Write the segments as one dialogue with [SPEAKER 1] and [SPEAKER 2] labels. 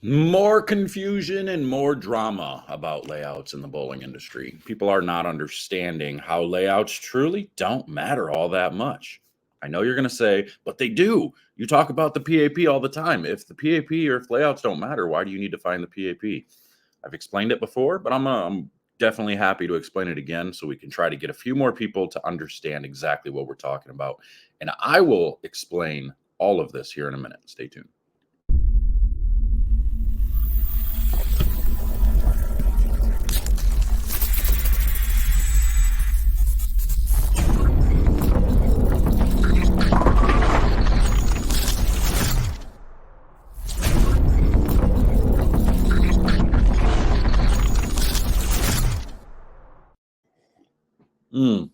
[SPEAKER 1] More confusion and more drama about layouts in the bowling industry. People are not understanding how layouts truly don't matter all that much. I know you're going to say, but they do. You talk about the PAP all the time. If the PAP or if layouts don't matter, why do you need to find the PAP? I've explained it before, but I'm definitely happy to explain it again so we can try to get a few more people to understand exactly what we're talking about. And I will explain all of this here in a minute. Stay tuned. Mm.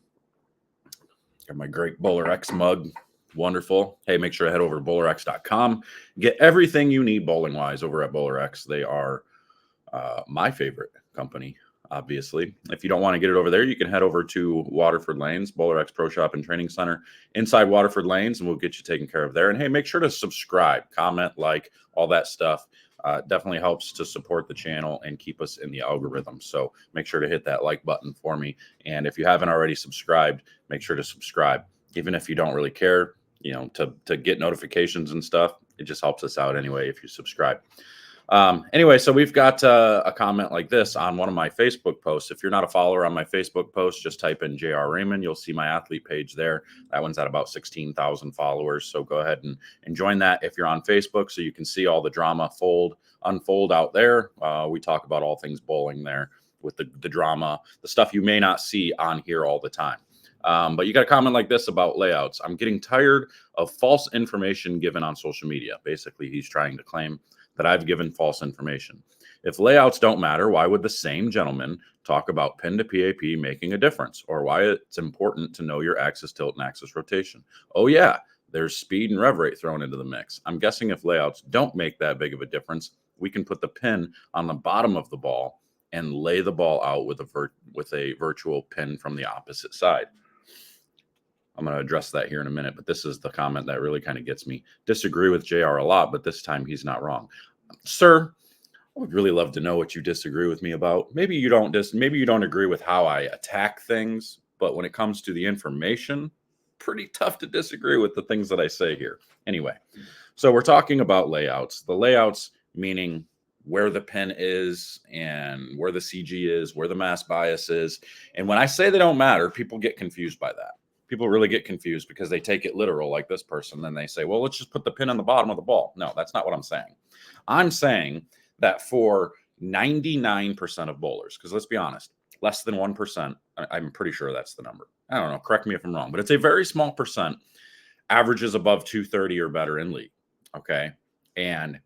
[SPEAKER 1] Got my great Bowler X mug. Wonderful. Hey, make sure to head over to bowlerx.com. Get everything you need bowling wise over at Bowler X. They are my favorite company, obviously. If you don't want to get it over there, you can head over to Waterford Lanes, Bowler X Pro Shop and Training Center inside Waterford Lanes, and we'll get you taken care of there. And hey, make sure to subscribe, comment, like, all that stuff. Definitely helps to support the channel and keep us in the algorithm. So make sure to hit that like button for me. And if you haven't already subscribed, make sure to subscribe. Even if you don't really care, to get notifications and stuff, it just helps us out anyway if you subscribe. Anyway, so we've got a comment like this on one of my Facebook posts. If you're not a follower on my Facebook post, just type in JR Raymond. You'll see my athlete page there. That one's at about 16,000 followers. So go ahead and join that if you're on Facebook so you can see all the drama unfold out there. We talk about all things bowling there with the drama, the stuff you may not see on here all the time. But you got a comment like this about layouts. I'm getting tired of false information given on social media. Basically, he's trying to claim that I've given false information. If layouts don't matter, why would the same gentleman talk about pin to PAP making a difference, or why it's important to know your axis tilt and axis rotation? Oh yeah, there's speed and rev rate thrown into the mix. I'm guessing if layouts don't make that big of a difference, we can put the pin on the bottom of the ball and lay the ball out with a virtual pin from the opposite side. I'm going to address that here in a minute, but this is the comment that really kind of gets me. Disagree with JR a lot, but this time he's not wrong. Sir, I would really love to know what you disagree with me about. Maybe you don't agree with how I attack things, but when it comes to the information, pretty tough to disagree with the things that I say here. Anyway, so we're talking about layouts. The layouts meaning where the pin is and where the CG is, where the mass bias is. And when I say they don't matter, people get confused by that. People really get confused because they take it literal like this person. Then they say, well, let's just put the pin on the bottom of the ball. No, that's not what I'm saying. I'm saying that for 99% of bowlers, because let's be honest, less than 1%, I'm pretty sure that's the number. I don't know. Correct me if I'm wrong, but it's a very small percent, averages above 230 or better in league. Okay. And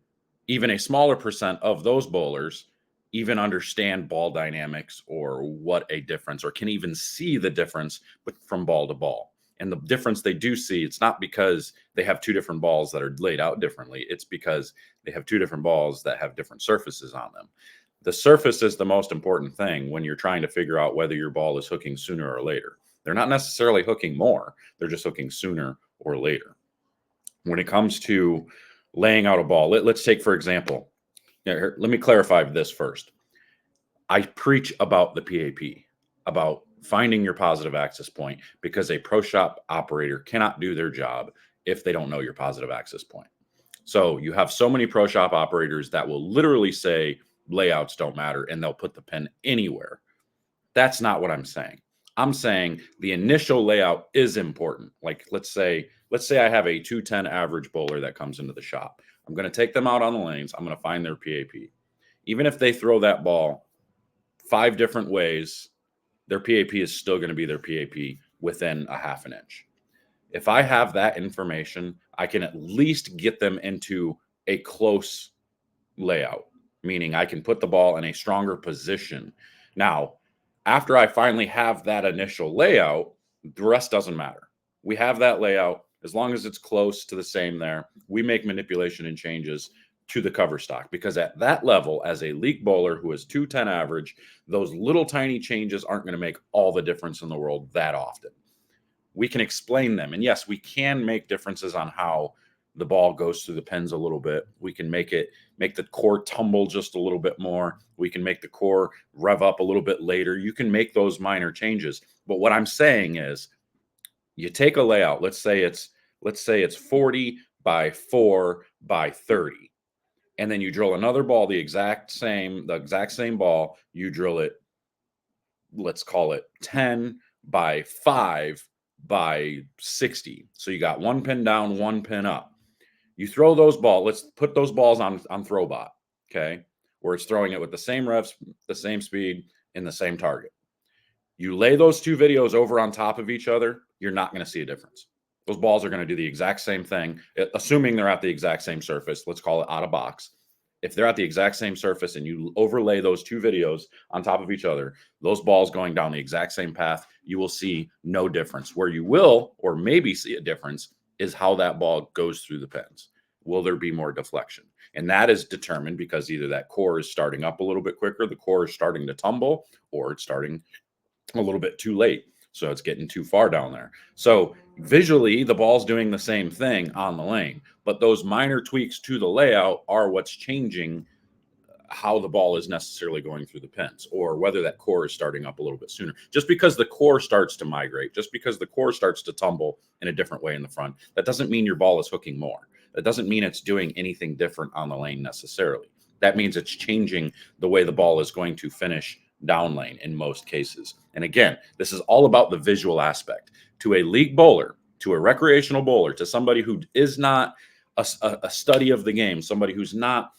[SPEAKER 1] even a smaller percent of those bowlers even understand ball dynamics or what a difference, or can even see the difference from ball to ball. And the difference they do see, it's not because they have two different balls that are laid out differently. It's because they have two different balls that have different surfaces on them. The surface is the most important thing when you're trying to figure out whether your ball is hooking sooner or later. They're not necessarily hooking more. They're just hooking sooner or later. When it comes to laying out a ball, let's take, for example, let me clarify this first. I preach about the PAP, about finding your positive axis point, because a pro shop operator cannot do their job if they don't know your positive axis point. So you have so many pro shop operators that will literally say layouts don't matter and they'll put the pin anywhere. That's not what I'm saying. I'm saying the initial layout is important. Like let's say I have a 210 average bowler that comes into the shop. I'm going to take them out on the lanes. I'm going to find their PAP. Even if they throw that ball 5 different ways, their PAP is still going to be their PAP within a half an inch. If I have that information, I can at least get them into a close layout, meaning I can put the ball in a stronger position. Now, after I finally have that initial layout, the rest doesn't matter. We have that layout. As long as it's close to the same there, we make manipulation and changes to the cover stock, because at that level, as a league bowler who is 210 average, those little tiny changes aren't going to make all the difference in the world that often. We can explain them. And yes, we can make differences on how the ball goes through the pins a little bit. We can make it make the core tumble just a little bit more. We can make the core rev up a little bit later. You can make those minor changes. But what I'm saying is, you take a layout, let's say it's 40 by 4 by 30. And then you drill another ball, the exact same ball, you drill it, let's call it 10 by 5 by 60. So you got one pin down, one pin up. You throw those balls, let's put those balls on Throwbot, okay? Where it's throwing it with the same reps, the same speed, and the same target. You lay those two videos over on top of each other, you're not going to see a difference. Those balls are going to do the exact same thing, assuming they're at the exact same surface. Let's call it out of box. If they're at the exact same surface and you overlay those two videos on top of each other, those balls going down the exact same path, you will see no difference. Where you will, or maybe see a difference, is how that ball goes through the pins. Will there be more deflection? And that is determined because either that core is starting up a little bit quicker, the core is starting to tumble, or it's starting a little bit too late. So it's getting too far down there. So visually, the ball's doing the same thing on the lane, but those minor tweaks to the layout are what's changing how the ball is necessarily going through the pins, or whether that core is starting up a little bit sooner. Just because the core starts to migrate, just because the core starts to tumble in a different way in the front, that doesn't mean your ball is hooking more. That doesn't mean it's doing anything different on the lane necessarily. That means it's changing the way the ball is going to finish down lane in most cases. And again, this is all about the visual aspect. To a league bowler, to a recreational bowler, to somebody who is not a study of the game, somebody who's not,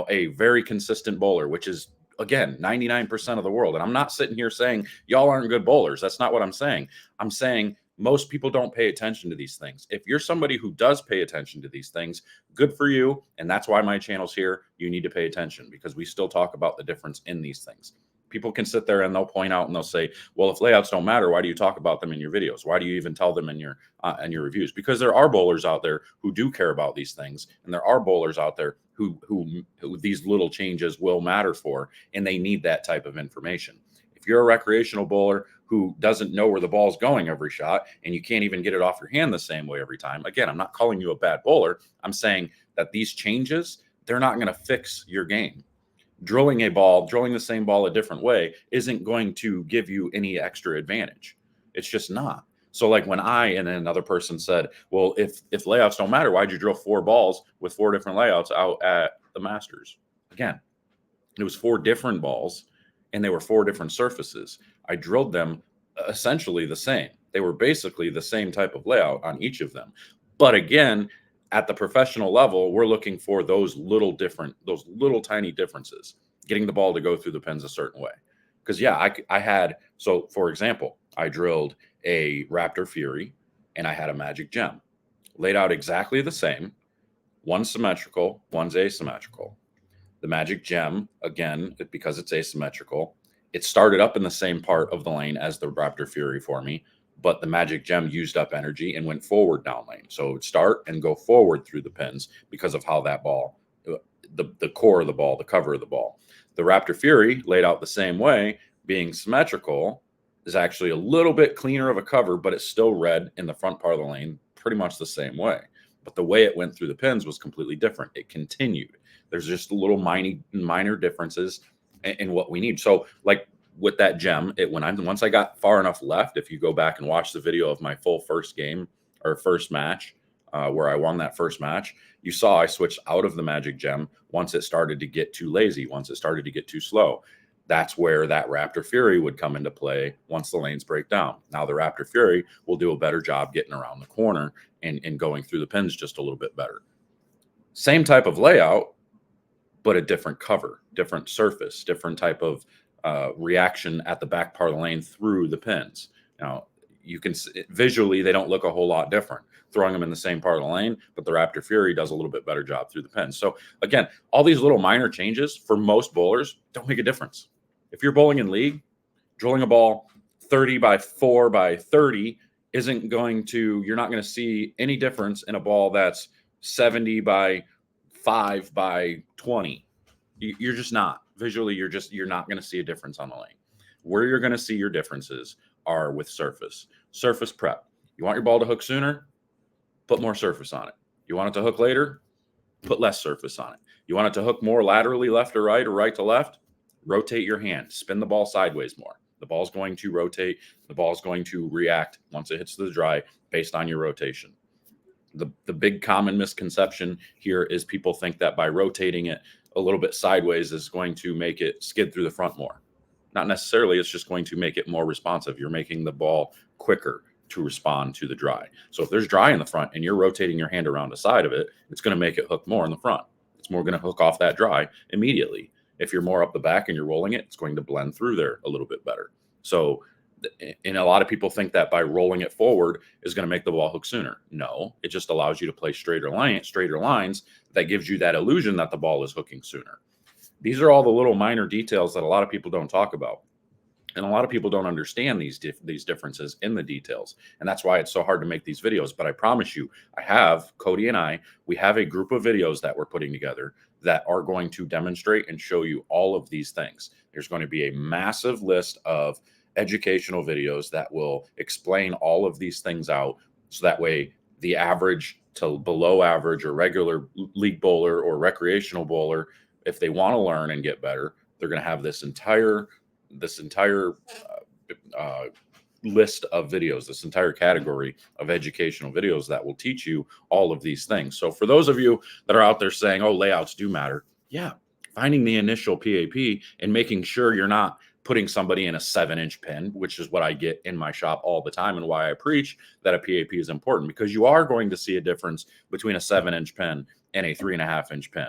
[SPEAKER 1] a very consistent bowler, which is, again, 99% of the world. And I'm not sitting here saying y'all aren't good bowlers. That's not what I'm saying. I'm saying most people don't pay attention to these things. If you're somebody who does pay attention to these things, good for you. And that's why my channel's here. You need to pay attention because we still talk about the difference in these things. People can sit there and they'll point out and they'll say, well, if layouts don't matter, why do you talk about them in your videos? Why do you even tell them in your reviews? Because there are bowlers out there who do care about these things. And there are bowlers out there who these little changes will matter for, and they need that type of information. If you're a recreational bowler who doesn't know where the ball's going every shot and you can't even get it off your hand the same way every time, again, I'm not calling you a bad bowler. I'm saying that these changes, they're not going to fix your game. Drilling the same ball a different way isn't going to give you any extra advantage. It's just not. So like when and then another person said, well, if layouts don't matter, why'd you drill 4 balls with 4 different layouts out at the Masters? Again, it was 4 different balls and they were 4 different surfaces. I drilled them essentially the same. They were basically the same type of layout on each of them. But again, at the professional level, we're looking for those little tiny differences, getting the ball to go through the pins a certain way. Because so for example, I drilled a Raptor Fury and I had a Magic Gem laid out exactly the same. One's symmetrical, one's asymmetrical. The Magic Gem, again, because it's asymmetrical, it started up in the same part of the lane as the Raptor Fury for me, but the Magic Gem used up energy and went forward down lane. So it would start and go forward through the pins because of how that ball, the core of the ball, the cover of the ball. The Raptor Fury, laid out the same way, being symmetrical, is actually a little bit cleaner of a cover, but it's still red in the front part of the lane, pretty much the same way. But the way it went through the pins was completely different. It continued. There's just little minor differences in what we need. So like with that gem, once I got far enough left, if you go back and watch the video of my full first game or first match, where I won that first match, you saw I switched out of the Magic Gem once it started to get too lazy, once it started to get too slow. That's where that Raptor Fury would come into play once the lanes break down. Now the Raptor Fury will do a better job getting around the corner and going through the pins just a little bit better. Same type of layout, but a different cover, different surface, different type of reaction at the back part of the lane through the pins. Now, you can visually, they don't look a whole lot different throwing them in the same part of the lane, but the Raptor Fury does a little bit better job through the pins. So again, all these little minor changes for most bowlers don't make a difference. If you're bowling in league, drilling a ball 30 by 4 by 30 you're not going to see any difference in a ball that's 70 by 5 by 20. You're just not. Visually, you're not going to see a difference on the lane. Where you're going to see your differences are with surface prep. You want your ball to hook sooner? Put more surface on it. You want it to hook later? Put less surface on it. You want it to hook more laterally left to right or right to left? Rotate your hand, spin the ball sideways more. The ball's going to rotate. The ball's going to react once it hits the dry based on your rotation. The big common misconception here is people think that by rotating it a little bit sideways is going to make it skid through the front more. Not necessarily. It's just going to make it more responsive. You're making the ball quicker to respond to the dry. So if there's dry in the front and you're rotating your hand around the side of it, it's going to make it hook more in the front. It's more going to hook off that dry immediately. If you're more up the back and you're rolling it, it's going to blend through there a little bit better. So, and a lot of people think that by rolling it forward is going to make the ball hook sooner. No, it just allows you to play straighter lines that gives you that illusion that the ball is hooking sooner. These are all the little minor details that a lot of people don't talk about. And a lot of people don't understand these differences in the details. And that's why it's so hard to make these videos. But I promise you, Cody and we have a group of videos that we're putting together that are going to demonstrate and show you all of these things. There's going to be a massive list of educational videos that will explain all of these things out. So that way the average to below average or regular league bowler or recreational bowler, if they want to learn and get better, they're going to have this entire list of videos, this entire category of educational videos that will teach you all of these things. So for those of you that are out there saying, oh, layouts do matter. Yeah. Finding the initial PAP and making sure you're not putting somebody in a 7-inch pin, which is what I get in my shop all the time and why I preach that a PAP is important, because you are going to see a difference between a 7-inch pin and a 3.5-inch pin.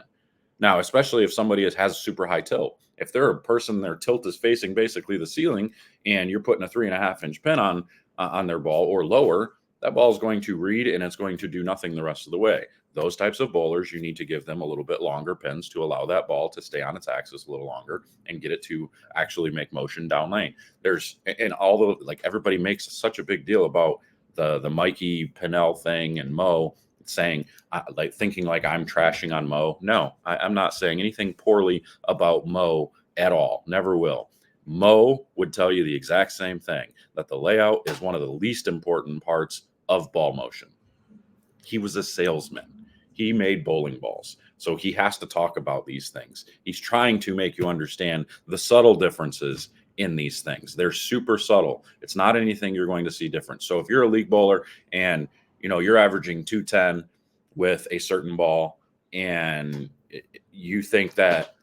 [SPEAKER 1] Now, especially if somebody has super high tilt. If they're a person, their tilt is facing basically the ceiling and you're putting a 3.5-inch pin on their ball or lower, that ball is going to read and it's going to do nothing the rest of the way. Those types of bowlers, you need to give them a little bit longer pins to allow that ball to stay on its axis a little longer and get it to actually make motion down lane. Everybody makes such a big deal about the Mikey Pinnell thing and Mo saying, thinking like I'm trashing on Mo. No, I'm not saying anything poorly about Mo at all. Never will. Mo would tell you the exact same thing, that the layout is one of the least important parts of ball motion. He was a salesman. He made bowling balls. So he has to talk about these things. He's trying to make you understand the subtle differences in these things. They're super subtle. It's not anything you're going to see different. So if you're a league bowler and you're averaging 210 with a certain ball and you think that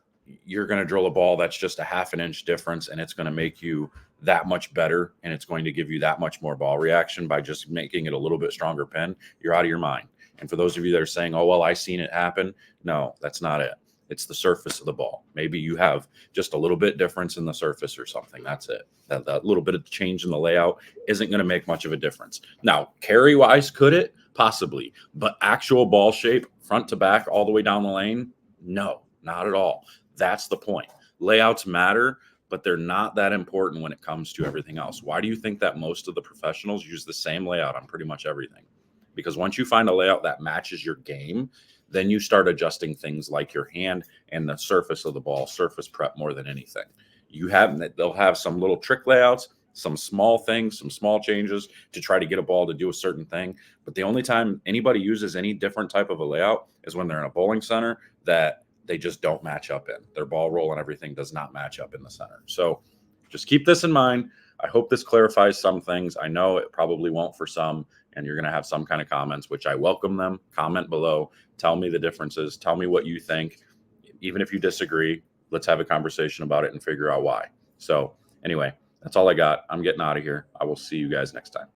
[SPEAKER 1] you're going to drill a ball that's just a 1/2 inch difference and it's going to make you that much better and it's going to give you that much more ball reaction by just making it a little bit stronger pin, you're out of your mind. And for those of you that are saying, oh, well, I seen it happen. No, that's not it. It's the surface of the ball. Maybe you have just a little bit difference in the surface or something. That's it. That little bit of change in the layout isn't going to make much of a difference. Now, carry wise, could it? Possibly. But actual ball shape, front to back, all the way down the lane? No, not at all. That's the point. Layouts matter, but they're not that important when it comes to everything else. Why do you think that most of the professionals use the same layout on pretty much everything? Because once you find a layout that matches your game, then you start adjusting things like your hand and the surface of the ball, surface prep more than anything. They'll have some little trick layouts, some small things, some small changes to try to get a ball to do a certain thing. But the only time anybody uses any different type of a layout is when they're in a bowling center that they just don't match up in. Their ball roll and everything does not match up in the center. So just keep this in mind. I hope this clarifies some things. I know it probably won't for some, and you're going to have some kind of comments, which I welcome them. Comment below. Tell me the differences. Tell me what you think. Even if you disagree, let's have a conversation about it and figure out why. So anyway, that's all I got. I'm getting out of here. I will see you guys next time.